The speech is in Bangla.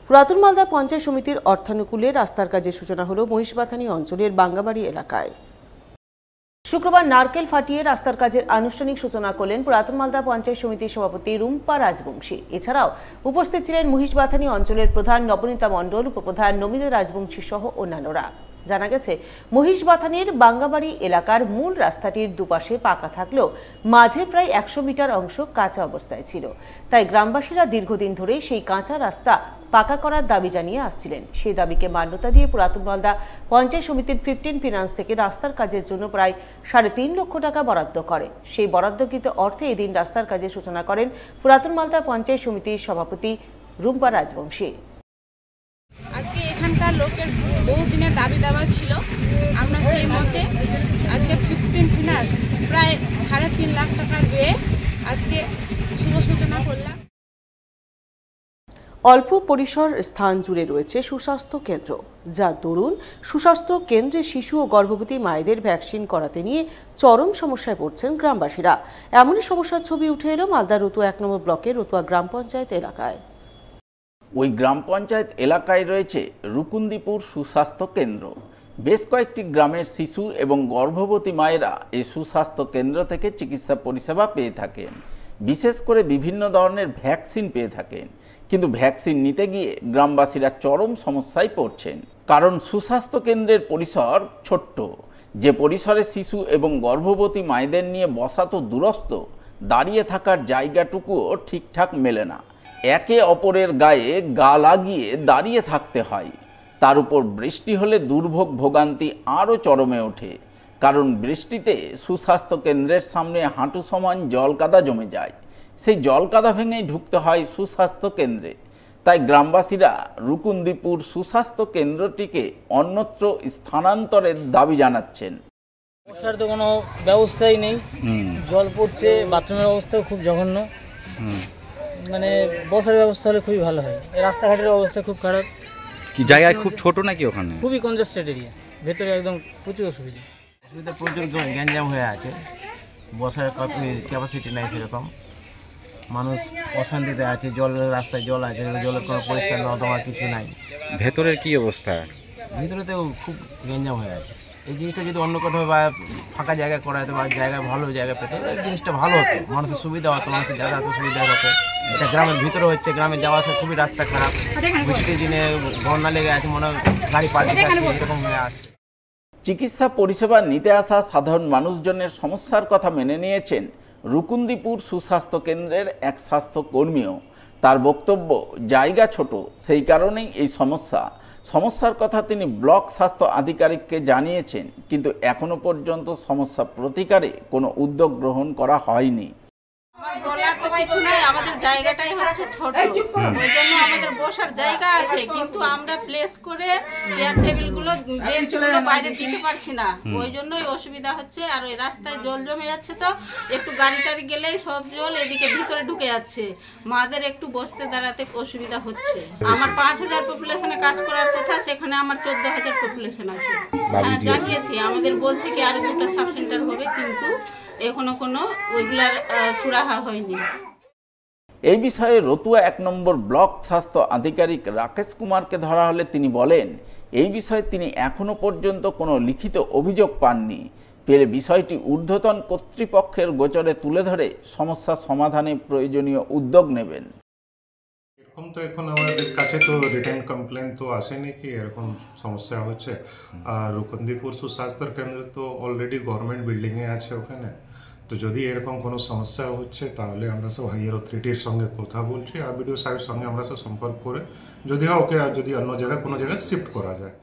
পুরাতন মালদা পঞ্চায়েত সমিতির অর্থানুকূলে রাস্তার কাজের সূচনা হলো মহিষবাথানি অঞ্চলের বাঙ্গাবাড়ি এলাকায়। শুক্রবার নারকেল ফাটিয়ে রাস্তার কাজের আনুষ্ঠানিক সূচনা করলেন পুরাতন মালদা পঞ্চায়েত সমিতির সভাপতি রুম্পা রাজবংশী। এছাড়াও উপস্থিত ছিলেন মহিষবাথানি অঞ্চলের প্রধান নবনীতা মণ্ডল, উপপ্রধান নমিতা রাজবংশী সহ অন্যান্যরা। জানা গেছে, মহিষবাথানির বাঙ্গাবাড়ি এলাকার মূল রাস্তাটির দুপাশে পাকা থাকলেও মাঝে প্রায় 100 মিটার অংশ কাঁচা অবস্থায় ছিল। তাই গ্রামবাসীরা দীর্ঘদিন ধরে সেই কাঁচা রাস্তা পাকা করার দাবি জানিয়ে আসছিলেন। সেই দাবিকে মান্যতা দিয়ে পুরাতন মালদা পঞ্চায়েত সমিতির 15 ফিনান্স থেকে রাস্তার কাজের জন্য প্রায় 3.5 লক্ষ টাকা বরাদ্দ করে। সেই বরাদ্দকৃত অর্থে এদিন রাস্তার কাজের সূচনা করেন পুরাতন মালদা পঞ্চায়েত সমিতির সভাপতি রুম্পা রাজবংশী। আজকে এখানকার লোকের বহুদিনের দাবি দাবা ছিল, আমরা সেই মতে আজকে 15 ফিনান্স প্রায় 3.5 লাখ টাকার ব্যয়ে আজকে শুভ সূচনা করলাম। অল্প পরিসর স্থান জুড়ে রয়েছে সুস্বাস্থ্য কেন্দ্র, যার দরুন সুস্বাস্থ্য কেন্দ্রে শিশু ও গর্ভবতী মায়েদের ভ্যাকসিন করাতে নিয়ে চরম সমস্যায় পড়ছেন গ্রামবাসীরা। এমনই সমস্যার ছবি উঠে এলো মালদা রতুয়া 1 নম্বর ব্লকের রতুয়া গ্রাম পঞ্চায়েত এলাকায়। ওই গ্রাম পঞ্চায়েত এলাকায় রয়েছে রুকুন্দিপুর সুস্বাস্থ্য কেন্দ্র। বেশ কয়েকটি গ্রামের শিশু এবং গর্ভবতী মায়েরা এই সুস্বাস্থ্য কেন্দ্র থেকে চিকিৎসা পরিষেবা পেয়ে থাকেন। বিশেষ করে বিভিন্ন ধরনের ভ্যাকসিন পেয়ে থাকেন, কিন্তু ভ্যাকসিন নিতে গিয়ে গ্রামবাসীরা চরম সমস্যায় পড়ছেন। কারণ সুস্বাস্থ্য কেন্দ্রের পরিসর ছোট্ট, যে পরিসরে শিশু এবং গর্ভবতী মায়েদের নিয়ে বসা তো দূরস্থ, দাঁড়িয়ে থাকার জায়গাটুকুও ঠিকঠাক মেলে না। একে অপরের গায়ে গা লাগিয়ে দাঁড়িয়ে থাকতে হয়। তার উপর বৃষ্টি হলে দুর্ভোগ ভোগান্তি আরও চরমে ওঠে, কারণ বৃষ্টিতে সুস্বাস্থ্য কেন্দ্রের সামনে হাঁটু সমান জলকাদা জমে যায়। সেই জলকাদা ভেঙেই ঢুকতে হয় সুস্বাস্থ্য কেন্দ্রে। তাই গ্রামবাসীরা রুকুন্দিপুর সুস্বাস্থ্য কেন্দ্রটিকে অন্যত্র স্থানান্তরের দাবি জানাচ্ছেন। বসার তো কোনো ব্যবস্থাই নেই, জল পড়ছে, বাথরুমের অবস্থাও খুব জঘন্য। মানে বসার ব্যবস্থা হলে খুবই ভালো হয়। রাস্তাঘাটের অবস্থা খুব খারাপ। কি জায়গায় খুব ছোট নাকি ওখানে? খুবই কনজেস্টেড এরিয়া, ভেতরে একদম প্রচুর অসুবিধা। প্রচুর গ্যাঞ্জাম হয়ে আছে, বসার ক্যাপাসিটি নাই সেরকম, মানুষ অশান্তিতে আছে। রাস্তায় জল আছে, জলের কোনো পরিষ্কার নর্দমা কিছু নাই। ভেতরের কি অবস্থা? ভিতরেতেও খুব গ্যাঞ্জাম হয়ে আছে। এই জিনিসটা যদি অন্য কোথাও বা ফাঁকা জায়গা করা হতো বা জায়গা ভালো জায়গা পেতো, এই জিনিসটা ভালো হতো, মানুষের সুবিধা হতো, মানুষের যাতায়াত সুবিধা হতো। এটা গ্রামের ভিতরে হচ্ছে, গ্রামে যাওয়া আসা খুবই রাস্তা খারাপ। বৃষ্টির দিনে বন্যা লেগে আছে, মনে হয় গাড়ি পাল্টে যাচ্ছে, এরকম হয়ে আসছে। চিকিৎসা পরিষেবা নিতে আসা সাধারণ মানুষজনের সমস্যার কথা মেনে নিয়েছেন রুকুন্দিপুর সুস্বাস্থ্য কেন্দ্রের এক স্বাস্থ্যকর্মীও। তার বক্তব্য, জায়গা ছোট, সেই কারণেই এই সমস্যার কথা তিনি ব্লক স্বাস্থ্য আধিকারিককে জানিয়েছেন, কিন্তু এখনো পর্যন্ত সমস্যা প্রতিকারে কোনো উদ্যোগ গ্রহণ করা হয়নি। আমাদের জায়গাটাই হচ্ছে ছোট, ওই জন্য আমাদের বসার জায়গা আছে, কিন্তু আমরা প্লেস করে চেয়ার টেবিল গুলো বেঞ্চগুলো বাইরে দিতে পারছি না, ওই জন্যই অসুবিধা হচ্ছে। আর ওই রাস্তায় জল জমে যাচ্ছে, তো একটু গাড়ি টাড়ি গেলেই সব জল এদিকে ভিতরে ঢুকে যাচ্ছে, মাদের একটু বসতে দাঁড়াতে অসুবিধা হচ্ছে। আমার 5000 পপুলেশনে কাজ করার কথা, সেখানে আমার 14,000 পপুলেশন আছে। হ্যাঁ, জানিয়েছি, আমাদের বলছে কি আর 2টা সাব সেন্টার হবে, কিন্তু এখনো কোনো ওইগুলার সুরাহা হয়নি। এই বিষয়ে রতুয়া 1 নম্বর ব্লক স্বাস্থ্য আধিকারিক রাকেশ কুমারকে ধরা হলে তিনি বলেন, এই বিষয়ে তিনি এখনো পর্যন্ত কোনো লিখিত অভিযোগ পাননি। পেলে বিষয়টি ঊর্ধ্বতন কর্তৃপক্ষের গোচরে তুলে ধরে সমস্যা সমাধানে প্রয়োজনীয় উদ্যোগ নেবেন। এরকম তো এখন আমাদের কাছে তো রিটেন কমপ্লেন তো আসেনি কি এরকম সমস্যা হচ্ছে। আর রুকুন্দিপুর সুস্বাস্থ্য কেন্দ্র তো অলরেডি গভর্নমেন্ট বিল্ডিংয়ে আছে ওখানে, তো যদি এরকম কোনো সমস্যা হচ্ছে তাহলে আমরা সব হাইয়ার অথরিটির সঙ্গে কথা বলছি, আর বিডিও সাহেবের সঙ্গে আমরা সব সম্পর্ক করে যদি হয় ওকে, যদি অন্য জায়গায় কোনো জায়গায় শিফট করা যায়।